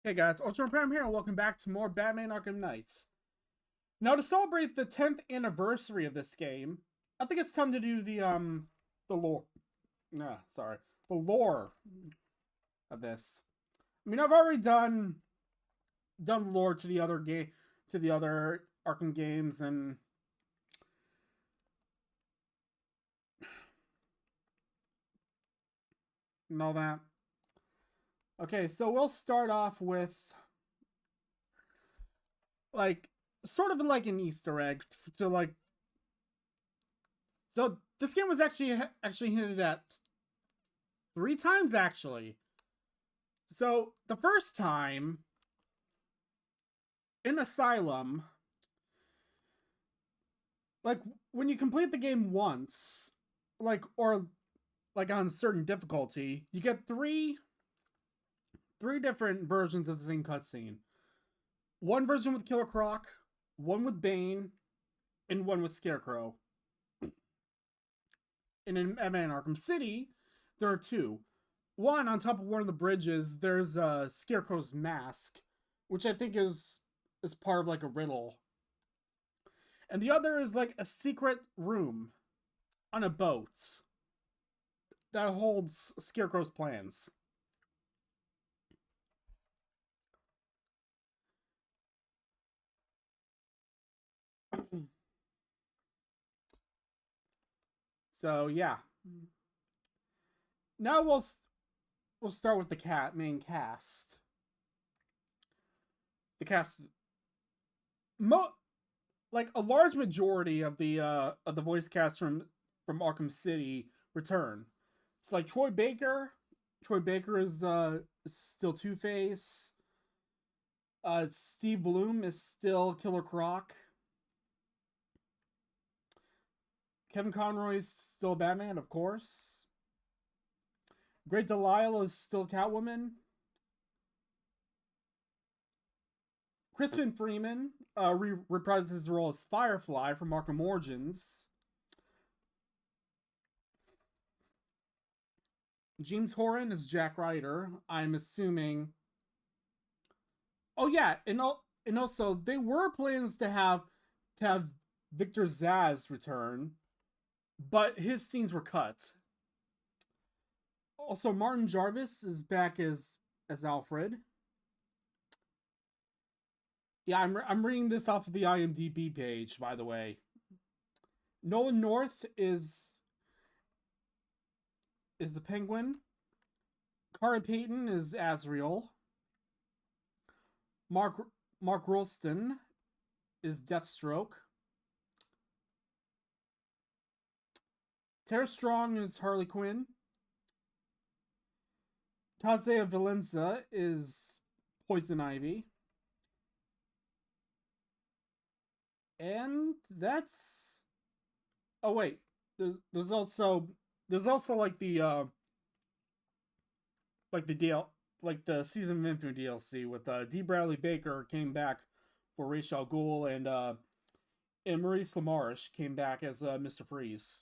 Hey guys, Ultra Prime here, and welcome back to more Batman Arkham Knight. Now, to celebrate the 10th anniversary of this game, I think it's time to do the lore. The lore of this. I mean, I've already done lore to the other Arkham games and all that. Okay, so we'll start off with like sort of like an Easter egg to like. So this game was actually hinted at three times actually. So the first time in Asylum, like when you complete the game once, like on certain difficulty, you get three different versions of the same cutscene. One version with Killer Croc, one with Bane, and one with Scarecrow. And in Batman Arkham City, there are two. One on top of one of the bridges, there's a Scarecrow's mask, which I think is part of like a riddle. And the other is like a secret room on a boat that holds Scarecrow's plans. So yeah. Now we'll start with the main cast. The cast mo like a large majority of the voice cast from Arkham City return. It's like Troy Baker. Troy Baker is still Two Face. Steve Bloom is still Killer Croc. Kevin Conroy is still Batman, of course. Great Delisle is still Catwoman. Crispin Freeman reprises his role as Firefly from Arkham Origins. James Horan is Jack Ryder. I'm assuming. Oh yeah, and also they were plans to have Victor Zsasz return, but his scenes were cut. Also, Martin Jarvis is back as Alfred. Yeah, I'm reading this off of the IMDb page, by the way. Nolan North is the Penguin. Cara Payton is Azrael. Mark Rolston is Deathstroke. Tara Strong is Harley Quinn. Tazea Valenza is Poison Ivy. And that's. Oh wait, there's also like the DL like the Season of Infinite DLC with D. Bradley Baker came back for Ra's al Ghul and Maurice LaMarche came back as Mr. Freeze.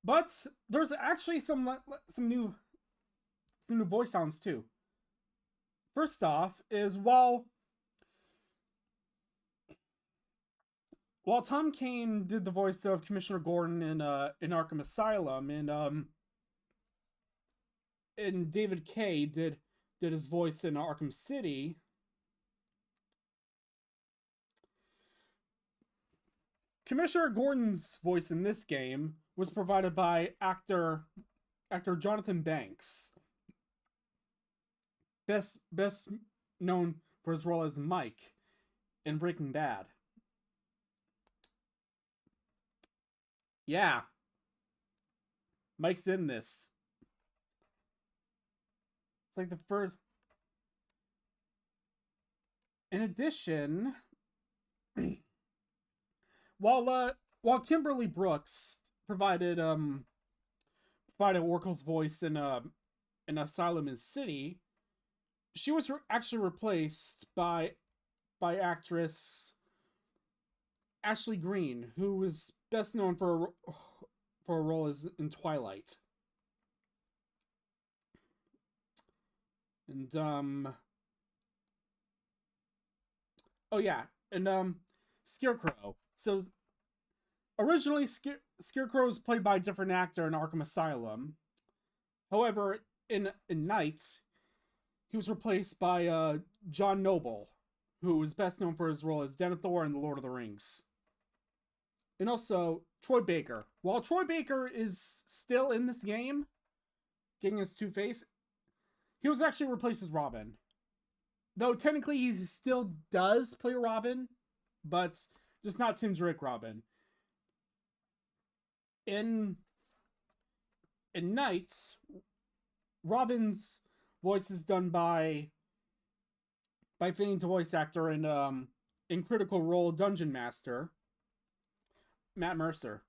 But there's actually some new voice sounds too. First off, is while Tom Kane did the voice of Commissioner Gordon in Arkham Asylum, and David Kay did his voice in Arkham City. Commissioner Gordon's voice in this game was provided by actor Jonathan Banks, best known for his role as Mike in Breaking Bad. Yeah, Mike's in this. It's like the first. In addition, while Kimberly Brooks provided Oracle's voice in Asylum in City, she was actually replaced by actress Ashley Greene, who was best known for a role as in Twilight. And oh yeah, and Scarecrow. So originally Scarecrow was played by a different actor in Arkham Asylum. However, in Night, he was replaced by John Noble, who is best known for his role as Denethor in The Lord of the Rings. And also Troy Baker. While Troy Baker is still in this game, getting his Two-Face, he was actually replaced as Robin. Though technically he still does play Robin, but just not Tim Drake Robin. In Night, Robin's voice is done by famed voice actor and in Critical Role Dungeon Master, Matt Mercer.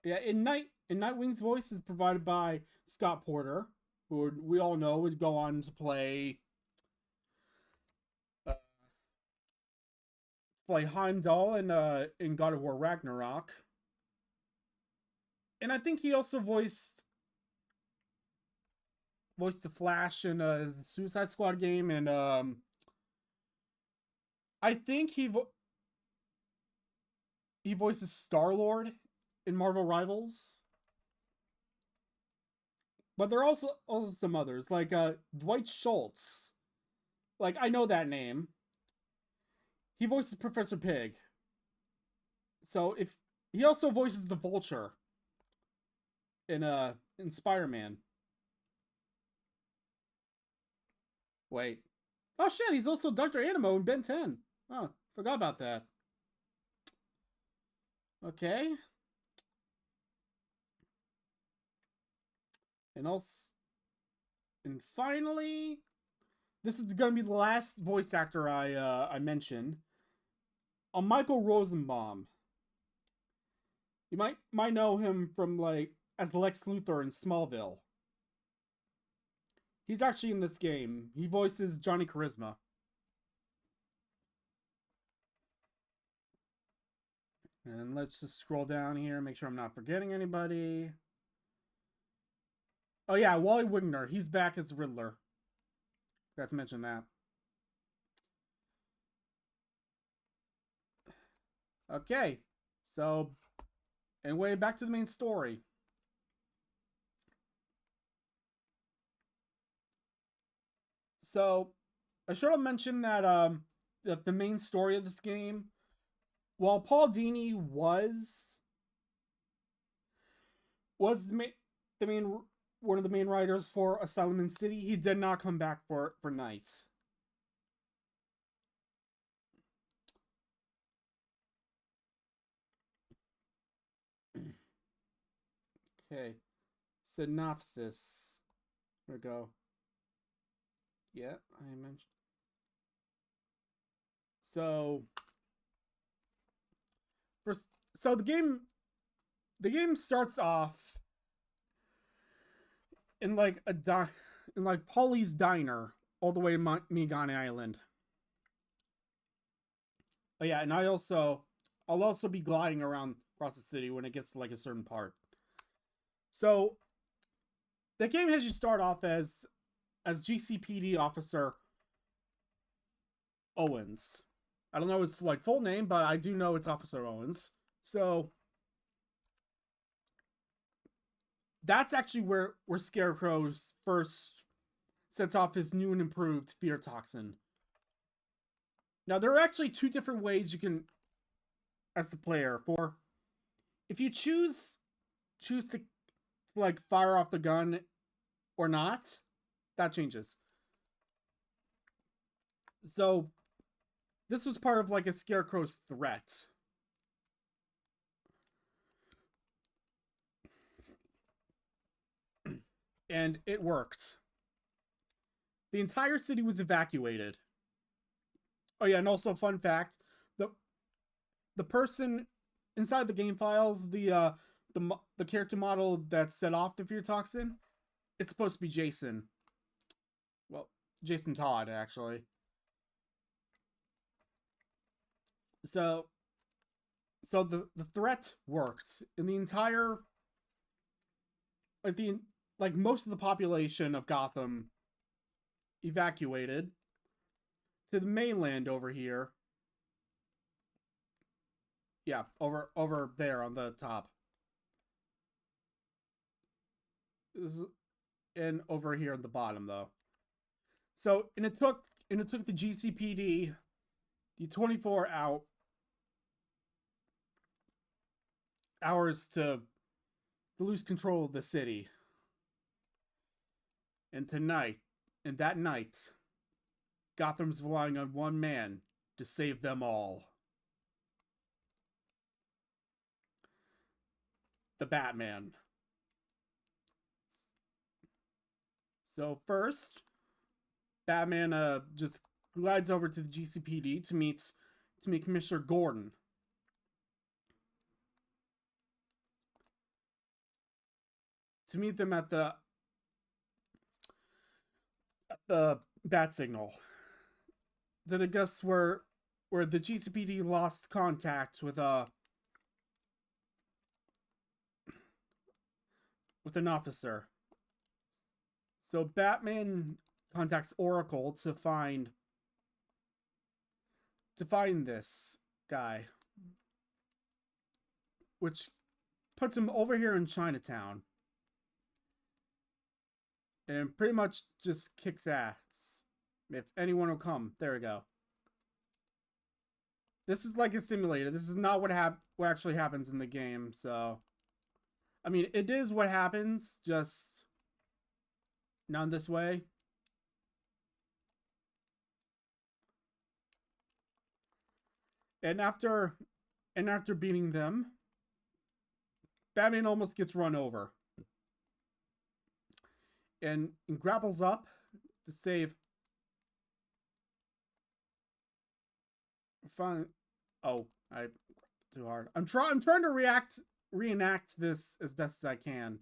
Yeah, in Nightwing's voice is provided by Scott Porter, who we all know would go on to play Heimdall in God of War Ragnarok. And I think he also voiced the Flash in the Suicide Squad game, and I think he voices Star-Lord in Marvel Rivals. But there are also some others, like Dwight Schultz. Like, I know that name. He voices Professor Pig. So if he also voices the Vulture in Spider-Man. Wait. Oh shit, he's also Dr. Animo in Ben 10. Oh, forgot about that. Okay. And finally, this is going to be the last voice actor I mention. Michael Rosenbaum. You might know him from as Lex Luthor in Smallville. He's actually in this game. He voices Johnny Charisma. And let's just scroll down here and make sure I'm not forgetting anybody. Oh yeah, Wally Wigner. He's back as Riddler. Forgot to mention that. Okay, so anyway, back to the main story. So I should have mentioned that that the main story of this game, while Paul Dini was the main one of the main writers for Asylum in City, he did not come back for Night. Okay, synopsis. There we go. Yeah, I mentioned. So, first, so the game starts off in in Polly's diner all the way to Migani Island. Oh yeah, and I'll also be gliding around across the city when it gets to a certain part. So the game has you start off as GCPD officer Owens. I don't know his full name, but I do know it's Officer Owens. So that's actually where Scarecrow first sets off his new and improved fear toxin. Now there are actually two different ways you can, as the player, for if you choose to fire off the gun or not, that changes. So this was part of a Scarecrow's threat. And it worked. The entire city was evacuated. Oh yeah, and also fun fact, the person inside the game files, the character model that set off the fear toxin, it's supposed to be Jason. Well, Jason Todd, actually. So the threat worked in the entire like most of the population of Gotham evacuated to the mainland over here. Yeah, over there on the top. And over here at the bottom though. So and it took the GCPD the 24 hours to lose control of the city. And that night, Gotham's relying on one man to save them all. The Batman. So first, Batman just glides over to the GCPD to meet Commissioner Gordon. To meet them at the bat signal. Did I guess where the GCPD lost contact with an officer. So Batman contacts Oracle to find this guy, which puts him over here in Chinatown. And pretty much just kicks ass. If anyone will come. There we go. This is like a simulator. This is not what actually happens in the game, so... I mean, it is what happens, just... not this way. And after beating them, Batman almost gets run over. And grapples up to save. Fun. Oh, I too hard. I'm trying to reenact this as best as I can.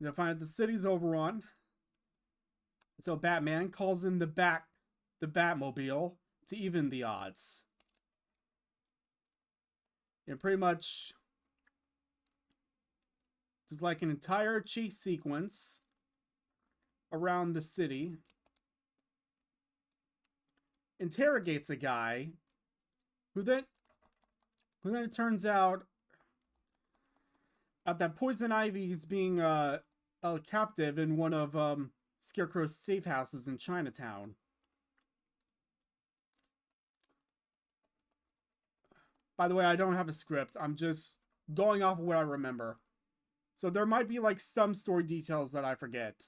They find the city's overrun. So Batman calls in the Batmobile to even the odds. And pretty much there's like an entire chase sequence around the city. Interrogates a guy who then it turns out that Poison Ivy is being a captive in one of Scarecrow's safe houses in Chinatown. By the way, I don't have a script. I'm just going off of what I remember. So there might be like some story details that I forget.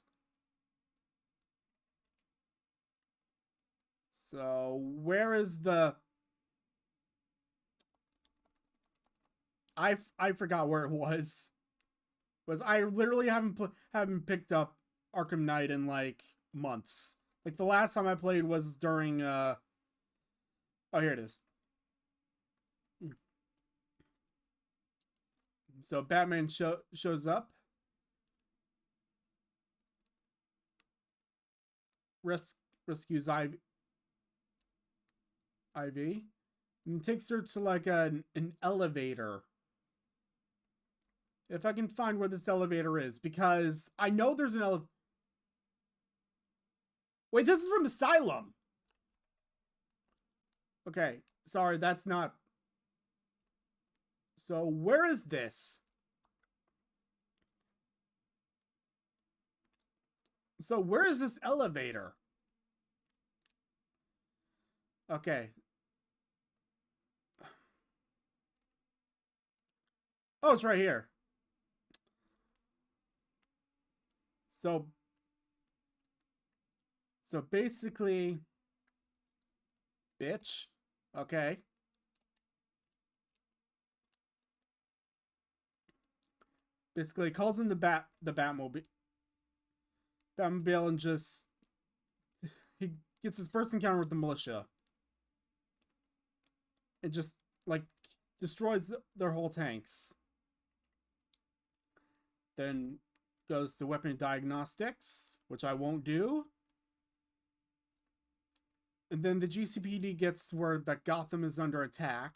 So where is the... I forgot where it was. I literally haven't picked up Arkham Knight in like months. Like the last time I played was during oh, here it is. So Batman shows up. Rescues Ivy. And takes her to like an elevator. If I can find where this elevator is, because I know there's an elevator. Wait, this is from Asylum. Okay, sorry, that's not. So where is this? So where is this elevator? Okay. Oh, it's right here. So basically, bitch. Okay. Basically calls in the Batmobile. Batmobile and just he gets his first encounter with the militia. It just like destroys their whole tanks. Then goes to weapon diagnostics, which I won't do. And then the GCPD gets word that Gotham is under attack.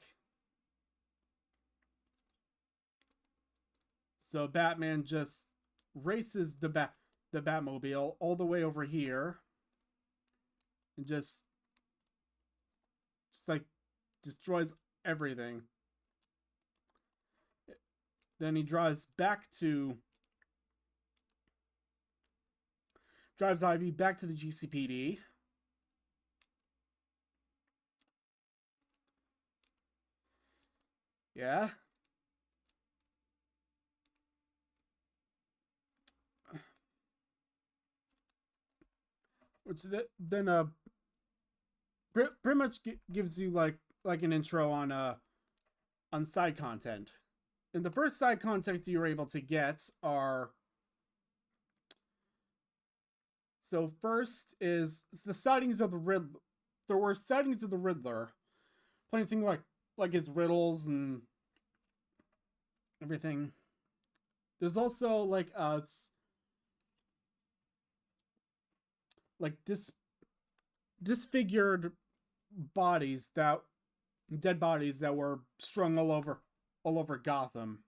So Batman just races the Batmobile all the way over here and just like destroys everything. Then he drives Ivy back to the GCPD. Yeah. Which then pretty much gives you like an intro on side content. And the first side content you're able to get are, so first is the sightings of the Riddler. There were sightings of the Riddler, planting like his riddles and everything. There's also like disfigured bodies dead bodies that were strung all over Gotham.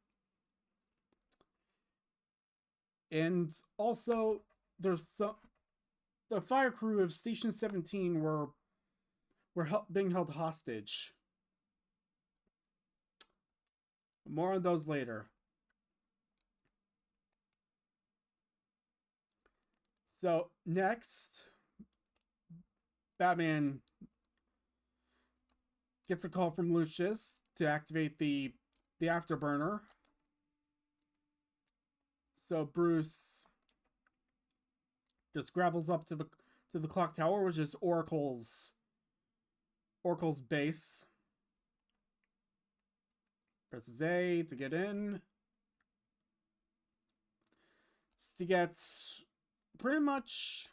And also there's the fire crew of Station 17 were being held hostage. More on those later. So next, Batman gets a call from Lucius to activate the afterburner. So Bruce just grabbles up to the clock tower, which is Oracle's base. Presses A to get in. Just to get pretty much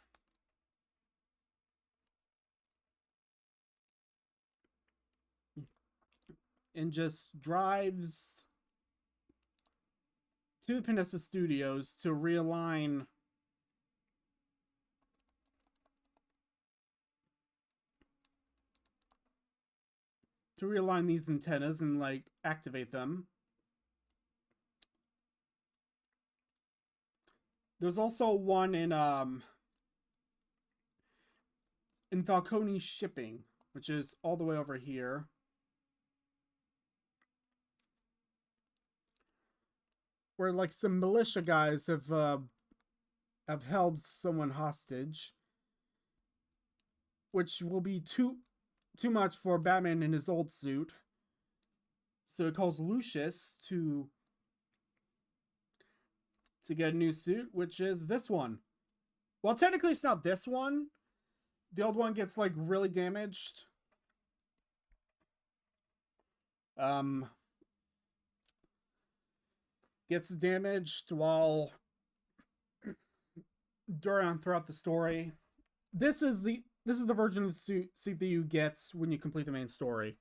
and just drives to the Panessa Studios to realign these antennas and like activate them. There's also one in Falcone Shipping, which is all the way over here. Where like some militia guys have held someone hostage, which will be too much for Batman in his old suit. So it calls Lucius to get a new suit, which is this one. Well, technically it's not this one. The old one gets like really damaged. Gets damaged while throughout the story. This is the version of the suit that you get when you complete the main story.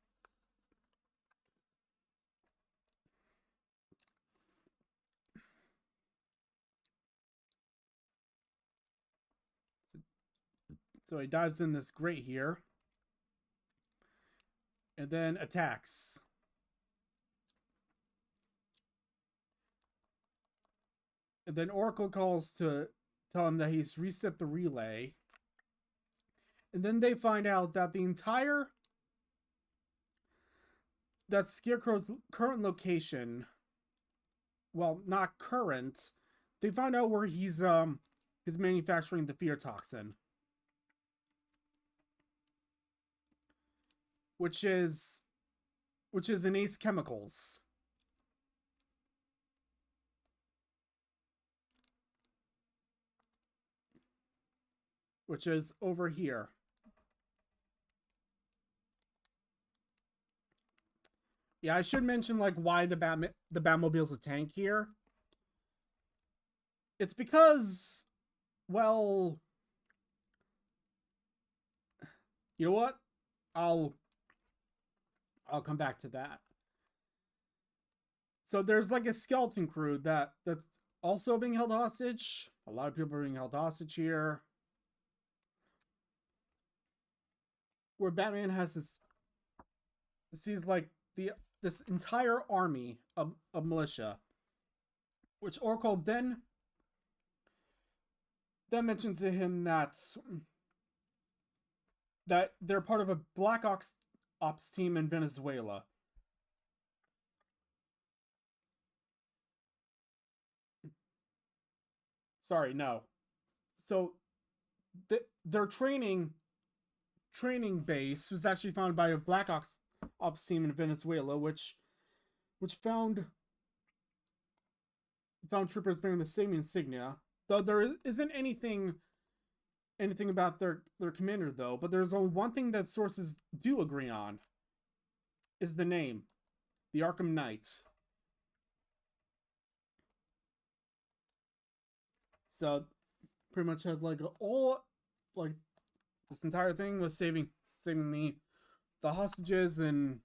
So he dives in this grate here. And then attacks. And then Oracle calls to tell him that he's reset the relay. And then they find out that that Scarecrow's current location, well, not current, they find out where he's manufacturing the fear toxin. Which is in Ace Chemicals. Which is over here. Yeah, I should mention like why the Batmobile's a tank here. It's because, well, you know what? I'll come back to that. So there's like a skeleton crew that's also being held hostage. A lot of people are being held hostage here. Where Batman has sees like this entire army of militia, which Oracle then mentioned to him that they're part of a Black Ops team in Venezuela. Sorry, no. So their training base was actually founded by a Black Ops team in Venezuela, which found troopers bearing the same insignia. Though there isn't anything about their commander though, but there's only one thing that sources do agree on is the name, the Arkham Knight. So pretty much had like all like this entire thing was saving the hostages and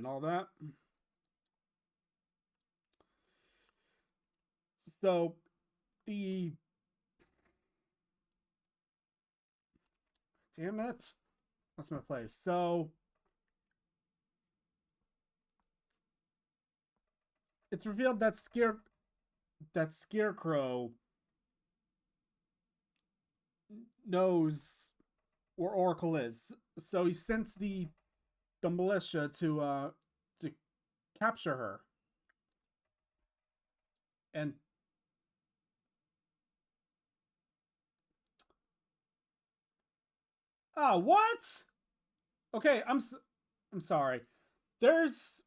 all that. So the damn it, that's my place. So it's revealed that Scarecrow knows where Oracle is, so he sent the militia to capture her. And what? Okay, I'm sorry. There's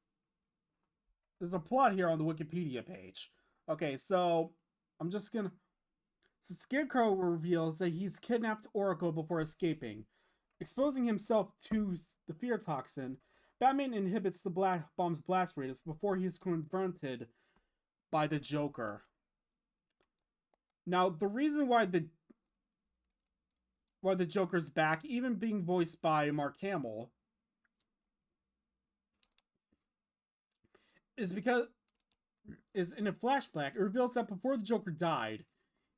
a plot here on the Wikipedia page. Okay, so I'm just gonna. So Scarecrow reveals that he's kidnapped Oracle before escaping. Exposing himself to the fear toxin, Batman inhibits the bomb's blast radius before he's confronted by the Joker. Now, the reason why the Joker's back, even being voiced by Mark Hamill, is because in a flashback, it reveals that before the Joker died,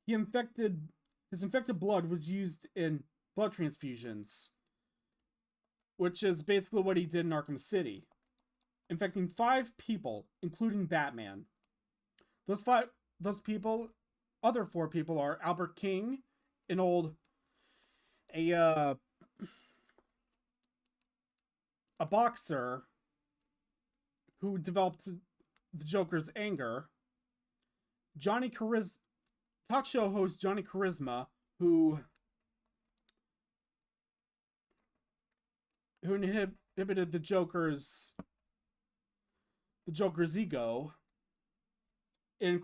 his infected blood was used in blood transfusions, which is basically what he did in Arkham City, infecting 5 people, including Batman. Those other 4 people are Albert King, a boxer who developed the Joker's anger, talk show host Johnny Charisma, who inhibited the Joker's ego, and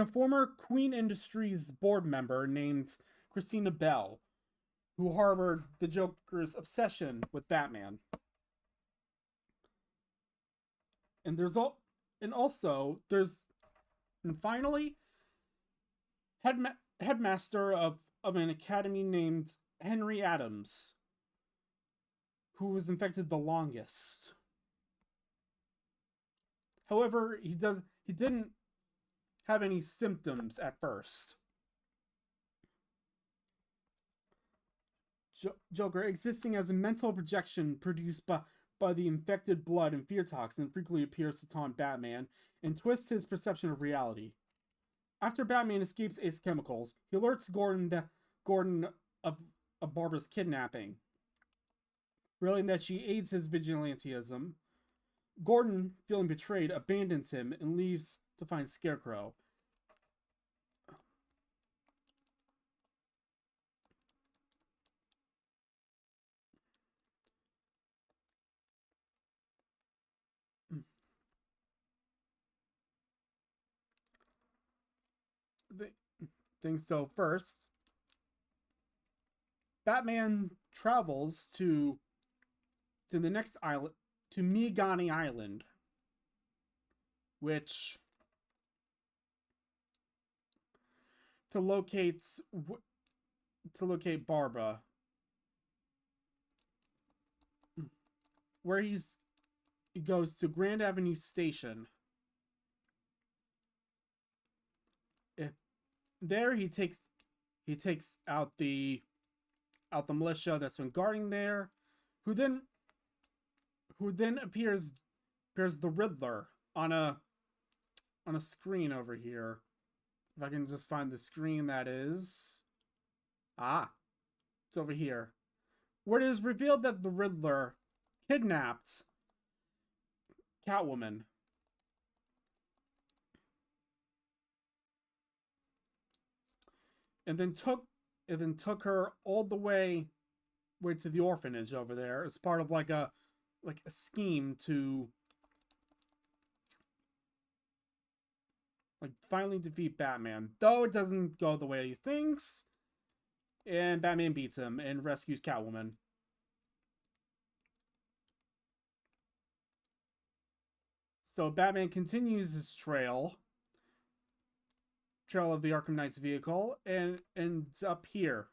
a former Queen Industries board member named Christina Bell, who harbored the Joker's obsession with Batman. And finally, headmaster of an academy named Henry Adams, who was infected the longest. However, he didn't have any symptoms at first. Joker, existing as a mental projection produced by the infected blood and fear toxin, frequently appears to taunt Batman and twist his perception of reality. After Batman escapes Ace Chemicals, he alerts Gordon of Barbara's kidnapping. Realizing that she aids his vigilantism, Gordon, feeling betrayed, abandons him and leaves to find Scarecrow. So first, Batman travels to the next island, to Miagani Island, which to locate Barbara, where he goes to Grand Avenue Station. There he takes out the militia that's been guarding there, who then appears the Riddler on a screen over here. If I can just find the screen, that is. Ah, it's over here. Where it is revealed that the Riddler kidnapped Catwoman. And then took her all the way to the orphanage over there as part of like a scheme to like finally defeat Batman. Though it doesn't go the way he thinks, and Batman beats him and rescues Catwoman. So Batman continues his trail of the Arkham Knight's vehicle and ends up here.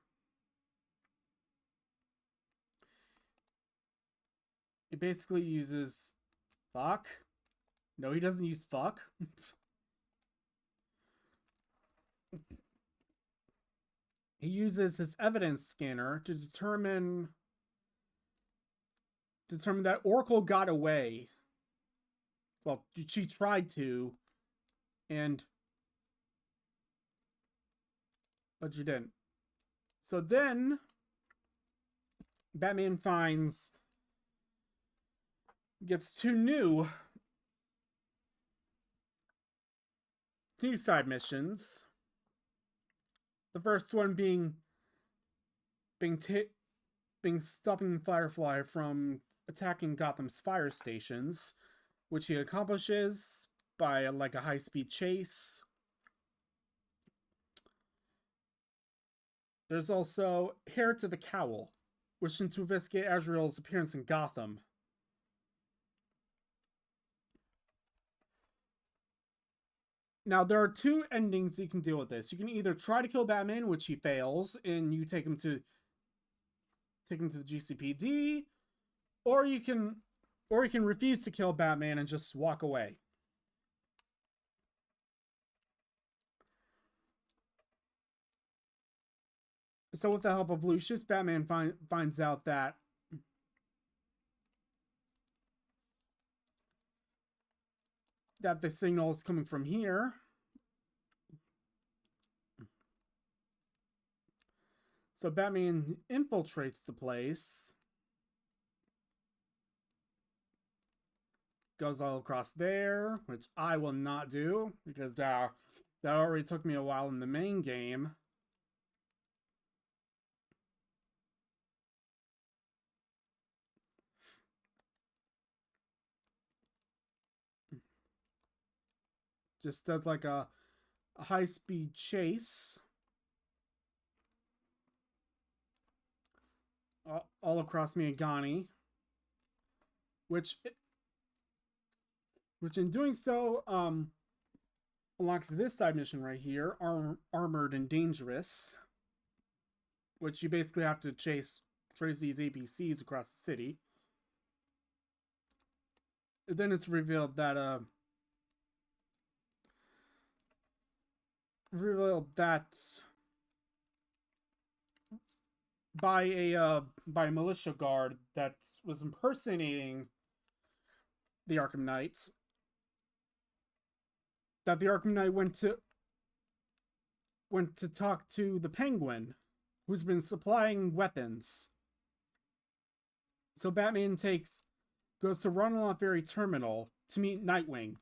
It basically uses fuck. No, he doesn't use fuck. He uses his evidence scanner to determine that Oracle got away. Well, she tried to, but she didn't. So then Batman gets two new side missions. The first one being stopping Firefly from attacking Gotham's fire stations, which he accomplishes by like a high-speed chase. There's also Hair to the Cowl, which is to investigate Azrael's appearance in Gotham. Now, there are two endings you can deal with this. You can either try to kill Batman, which he fails, and you take him to the GCPD, or you can refuse to kill Batman and just walk away. So with the help of Lucius, Batman finds out that the signal is coming from here. So Batman infiltrates the place. Goes all across there, which I will not do, because that already took me a while in the main game. Just does like a high-speed chase. All across Miagani. Which in doing so, unlocks this side mission right here, Armored and Dangerous. Which you basically have to chase these APCs across the city. And then it's revealed that by a militia guard that was impersonating the Arkham Knight, that the Arkham Knight went to talk to the Penguin, who's been supplying weapons. So Batman goes to Ronald Ferry Terminal to meet Nightwing.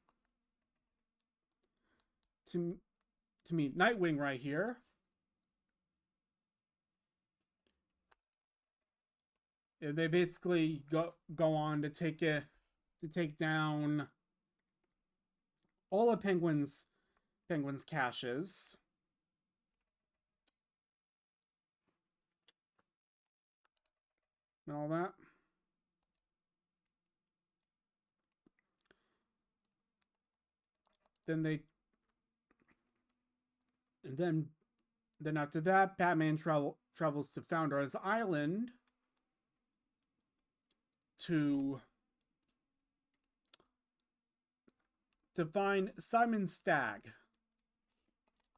To meet Nightwing right here. And they basically go on to take down all of Penguin's caches. And all that. Then after that, Batman travels to Founder's Island to find Simon Stagg,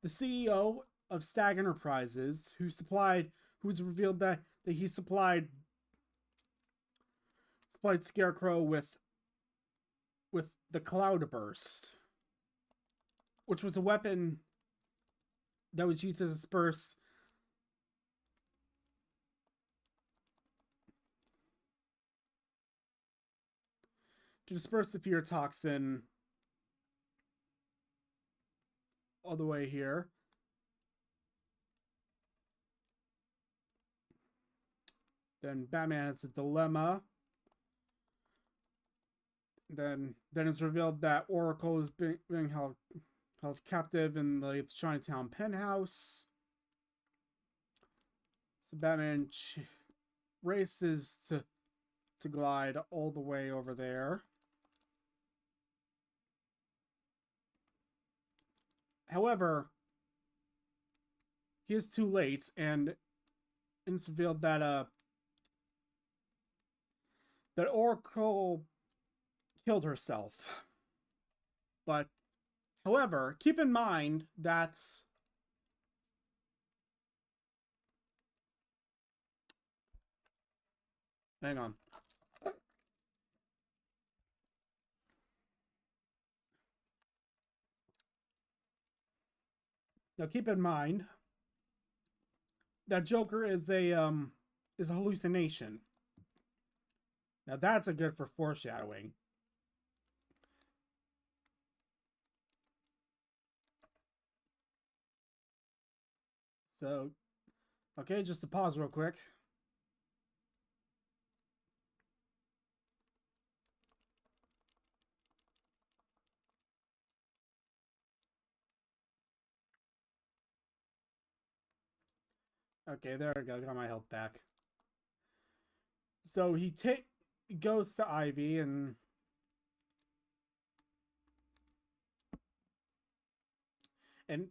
the CEO of Stagg Enterprises, who's revealed that he supplied supplied Scarecrow with the Cloudburst, which was a weapon that was used to disperse the fear toxin all the way here. Then Batman has a dilemma. Then it's revealed that Oracle is being held captive in the Chinatown penthouse. So Batman races to glide all the way over there. However, he is too late, and it's revealed that Oracle killed herself. But, however, keep in mind that hang on. Now keep in mind that Joker is a hallucination. Now that's a good for foreshadowing. So, okay, just to pause real quick. Okay, there we go. Got my health back. So he goes to Ivy and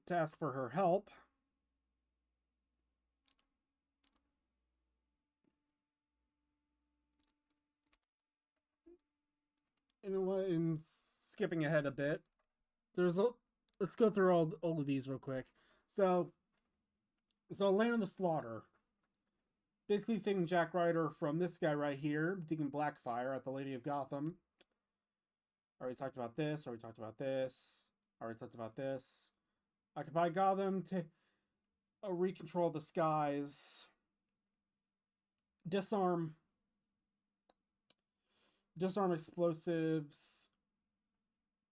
to ask for her help. You know what? And skipping ahead a bit, let's go through all of these real quick. So Land of the Slaughter, basically saving Jack Ryder from this guy right here, digging Blackfire at the Lady of Gotham. Already talked about this. Already talked about this. Already talked about this. Occupy Gotham to recontrol the skies. Disarm explosives.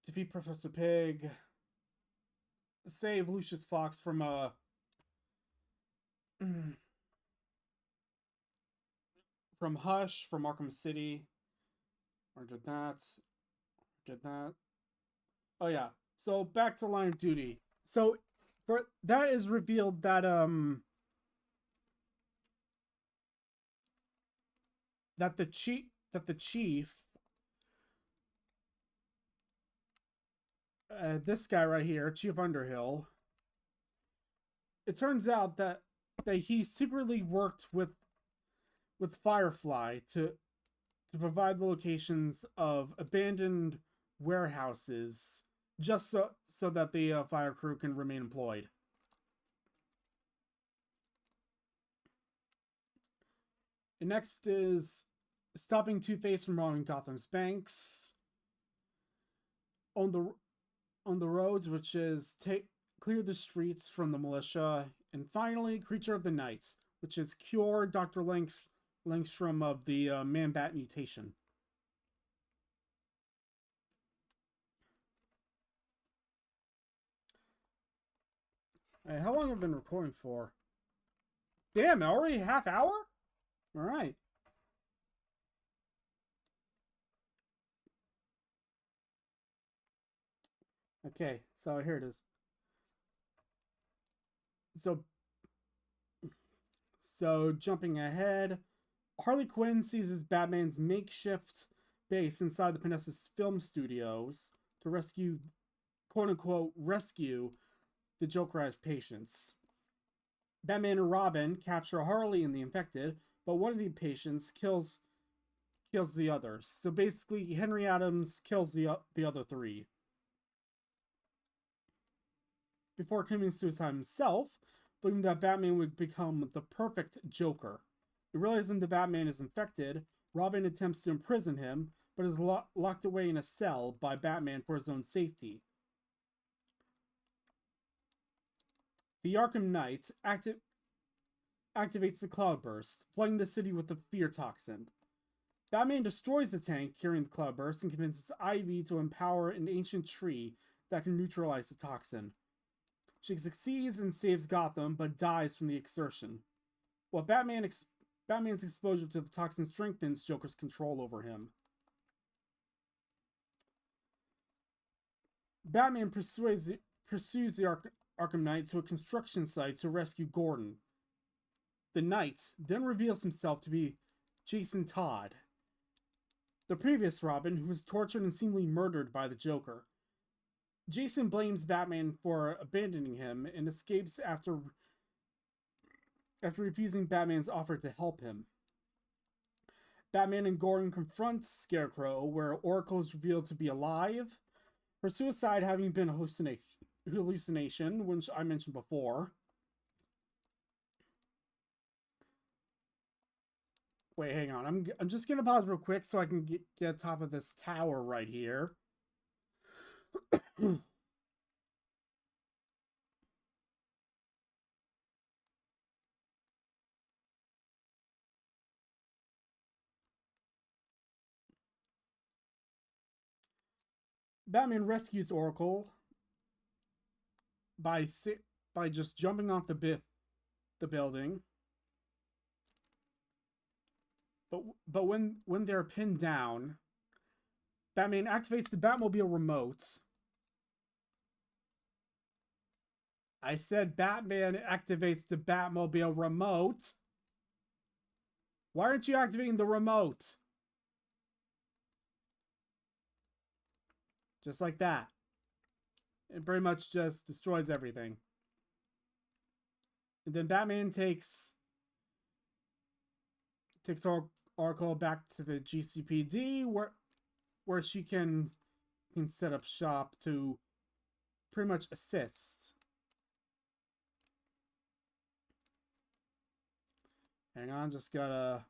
Defeat Professor Pig. Save Lucius Fox from from Hush, from Arkham City. Or did that. Oh yeah. So back to Line of Duty. So for that is revealed that the chief this guy right here, Chief Underhill, it turns out that he secretly worked with Firefly to provide the locations of abandoned warehouses just so that the fire crew can remain employed. And next is stopping Two-Face from robbing Gotham's banks. On the roads, which is clear the streets from the militia. And finally, Creature of the Night, which is cure Dr. Langstrom of the Man-Bat mutation. Hey, how long have I been recording for? Damn, already a half hour? Alright. Okay, so here it is. So jumping ahead, Harley Quinn seizes Batman's makeshift base inside the Panessa Film Studios to rescue, quote-unquote, rescue the Joker as patients. Batman and Robin capture Harley and the infected, but one of the patients kills the others. So basically, Henry Adams kills the other three. Before committing suicide himself, believing that Batman would become the perfect Joker. Realizing the Batman is infected, Robin attempts to imprison him, but is locked away in a cell by Batman for his own safety. The Arkham Knight activates the Cloudburst, flooding the city with the fear toxin. Batman destroys the tank carrying the Cloudburst and convinces Ivy to empower an ancient tree that can neutralize the toxin. She succeeds and saves Gotham, but dies from the exertion. While Batman's exposure to the toxin strengthens Joker's control over him. Batman pursues the Arkham Knight to a construction site to rescue Gordon. The Knight then reveals himself to be Jason Todd, the previous Robin who was tortured and seemingly murdered by the Joker. Jason blames Batman for abandoning him and escapes after refusing Batman's offer to help him. Batman and Gordon confront Scarecrow, where Oracle is revealed to be alive, her suicide having been a hallucination, which I mentioned before. Wait, hang on. I'm just gonna pause real quick so I can get on top of this tower right here. Batman rescues Oracle by just jumping off the building. But when they're pinned down, Batman activates the Batmobile remote. I said Batman activates the Batmobile remote. Why aren't you activating the remote? Just like that. It pretty much just destroys everything. And then Batman takes Oracle back to the GCPD where she can set up shop to pretty much assist. Hang on, just gotta...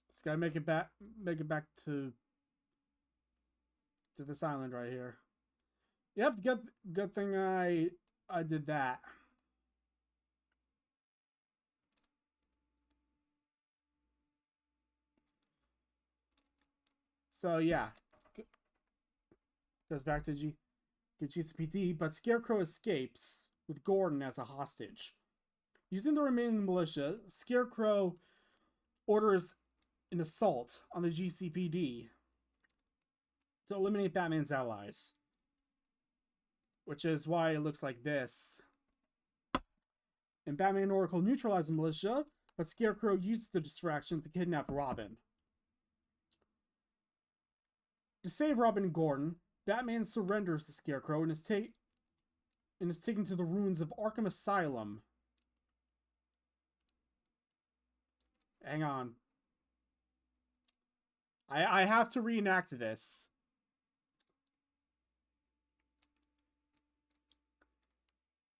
Just gotta make it back to this island right here. Yep, good thing I did that. So yeah, goes back to GCPD, but Scarecrow escapes with Gordon as a hostage. Using the remaining militia, Scarecrow orders an assault on the GCPD to eliminate Batman's allies, which is why it looks like this. And Batman and Oracle neutralize the militia, but Scarecrow uses the distraction to kidnap Robin. To save Robin and Gordon, Batman surrenders to Scarecrow and is taken to the ruins of Arkham Asylum. Hang on. I have to reenact this.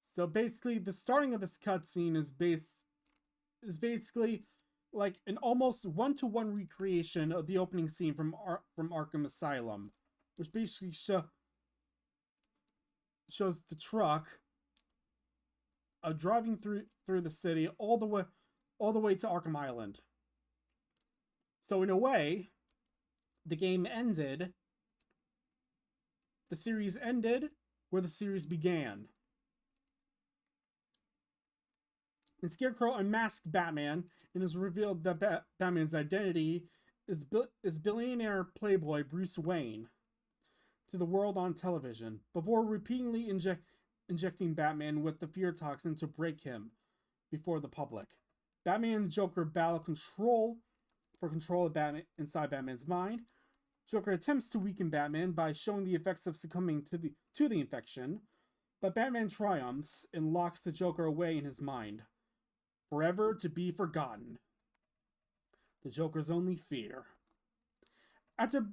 So basically, the starting of this cutscene is basically like an almost one-to-one recreation of the opening scene from Arkham Asylum, which basically shows the truck driving through the city all the way to Arkham Island. So in a way, the game ended. The series ended where the series began. And Scarecrow unmasked Batman and is revealed that Batman's identity is billionaire playboy Bruce Wayne to the world on television, before repeatedly injecting Batman with the fear toxin to break him before the public. Batman and Joker battle for control of Batman inside Batman's mind. Joker attempts to weaken Batman by showing the effects of succumbing to the infection, but Batman triumphs and locks the Joker away in his mind, forever to be forgotten. The Joker's only fear. After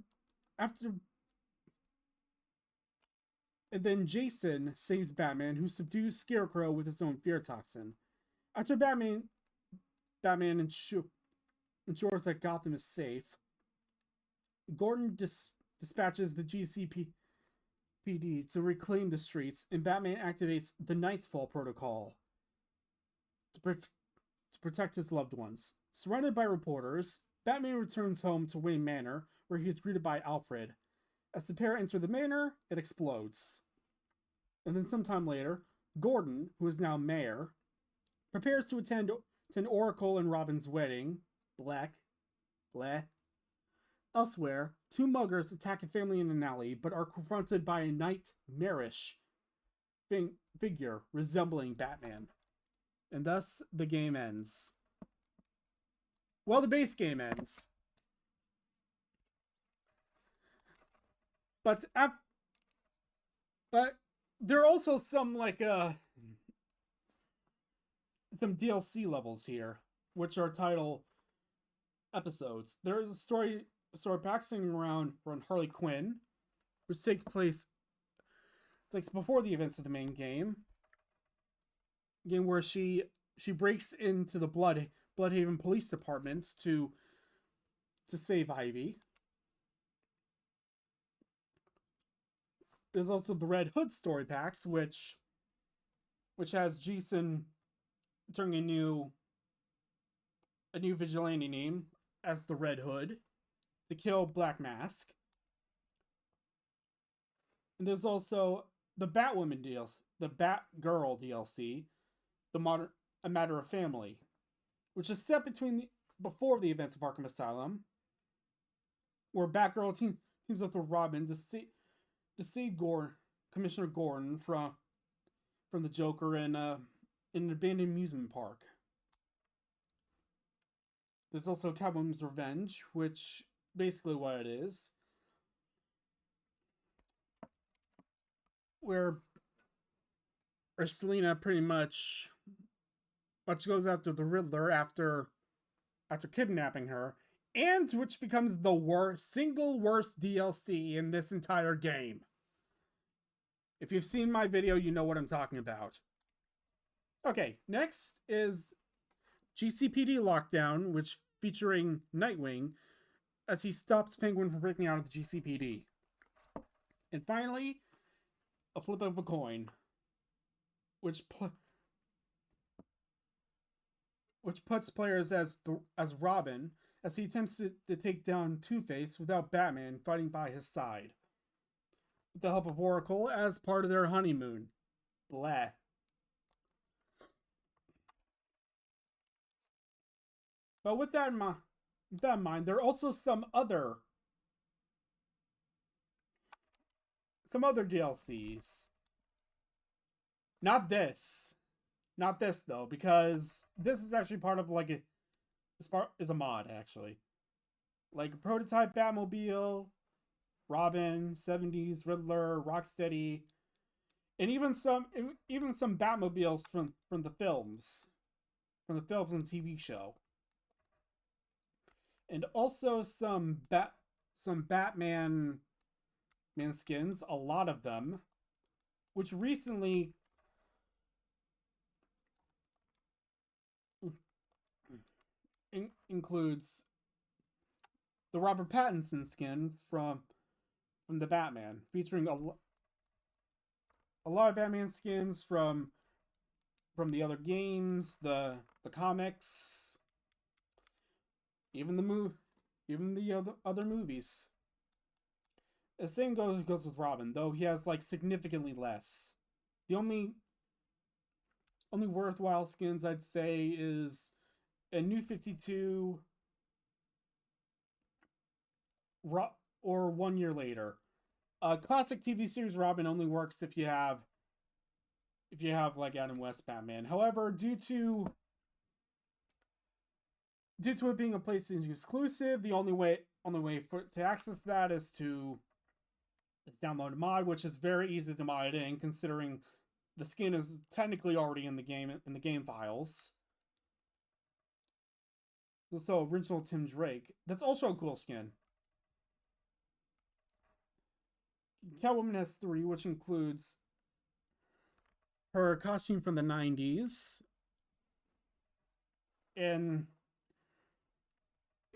And then Jason saves Batman, who subdues Scarecrow with his own fear toxin. After Batman ensures that Gotham is safe, Gordon dispatches the GCPD to reclaim the streets, and Batman activates the Knight's Fall Protocol to protect his loved ones. Surrounded by reporters, Batman returns home to Wayne Manor, where he is greeted by Alfred. As the pair enter the manor, it explodes. And then sometime later, Gordon, who is now mayor, prepares to attend Oracle and Robin's wedding. Bleh. Elsewhere, two muggers attack a family in an alley, but are confronted by a nightmarish figure resembling Batman. And thus, the game ends. Well, the base game ends. But there are also some some DLC levels here, which are titled episodes. There is a story practicing around Harley Quinn, which takes place before the events of the main game. Game where she breaks into the Bloodhaven Police Department to save Ivy. There's also the Red Hood story packs, which has Jason turning a new vigilante name as the Red Hood to kill Black Mask. And there's also the Batwoman DLC, the Batgirl DLC, A Matter of Family, which is set before the events of Arkham Asylum, where Batgirl teams up with Robin to save Commissioner Gordon from the Joker in an abandoned amusement park. There's also Catwoman's Revenge, which basically what it is, where Selina pretty much goes after the Riddler after kidnapping her, and which becomes the single worst DLC in this entire game. If you've seen my video, you know what I'm talking about. Okay, next is GCPD Lockdown, which featuring Nightwing as he stops Penguin from breaking out of the GCPD. And finally, a flip of a coin, which puts players as Robin as he attempts to take down Two-Face without Batman fighting by his side, with the help of Oracle as part of their honeymoon. Blah. But with that in mind, there are also some other DLCs. Not this though, because this is actually part of is a mod actually. Like a prototype Batmobile, Robin, 70s, Riddler, Rocksteady, and even some Batmobiles from the films. From the films and TV show. And also some Batman skins, a lot of them, which recently includes the Robert Pattinson skin from the Batman, featuring a lot of Batman skins from the other games, the comics, even the other movies. The same goes with Robin, though he has significantly less. The only worthwhile skins I'd say is a New 52 or 1 year later. Classic TV series Robin only works if you have Adam West Batman. However, due to it being a PlayStation exclusive, the only way to access that is to download a mod, which is very easy to mod in, considering the skin is technically already in the game files. So original Tim Drake, that's also a cool skin. Catwoman has 3, which includes her costume from the 90s and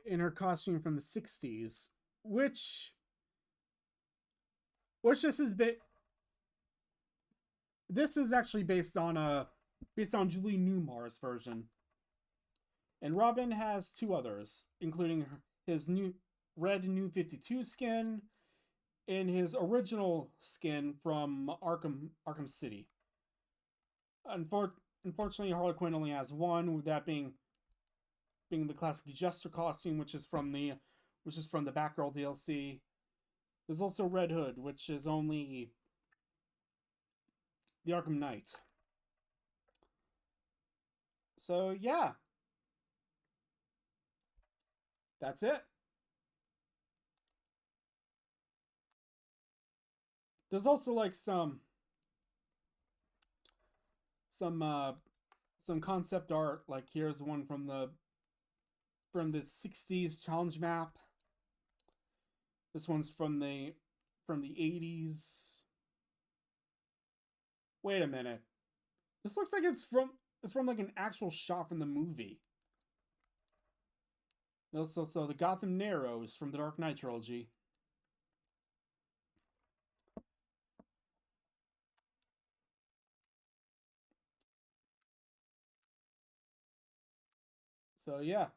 in her costume from the 60s, which this is actually based on Julie Newmar's version. And Robin has 2 others, including his new New 52 skin and his original skin from Arkham City. Unfortunately, Harley Quinn only has 1, with that being the classic Jester costume, which is from the Batgirl DLC. There's also Red Hood, which is only the Arkham Knight. So yeah, that's it. There's also like some concept art. Like here's one from the 60s challenge map. This one's from the 80s. Wait a minute. This looks like it's from like an actual shot from the movie. Also, so the Gotham Narrows from the Dark Knight trilogy. So yeah.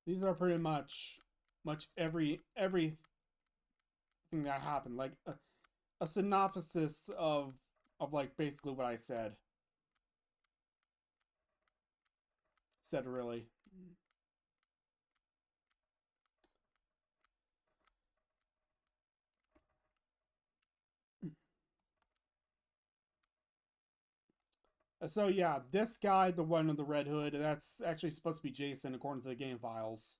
These are pretty much everything that happened. Like a synopsis of like basically what I said. Said really. So yeah, this guy, the one with the red hood, that's actually supposed to be Jason according to the game files.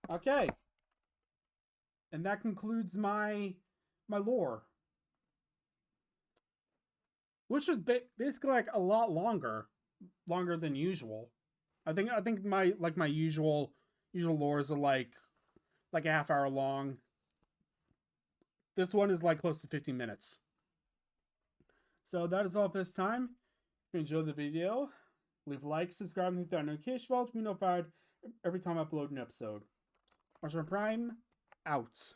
Okay. And that concludes my lore. Which was basically like a lot longer than usual. I think my usual lores are like a half hour long. This one is like close to 15 minutes. So that is all for this time. If you enjoyed the video, leave a like, subscribe, and hit that notification bell to be notified every time I upload an episode. Marshall Prime, out.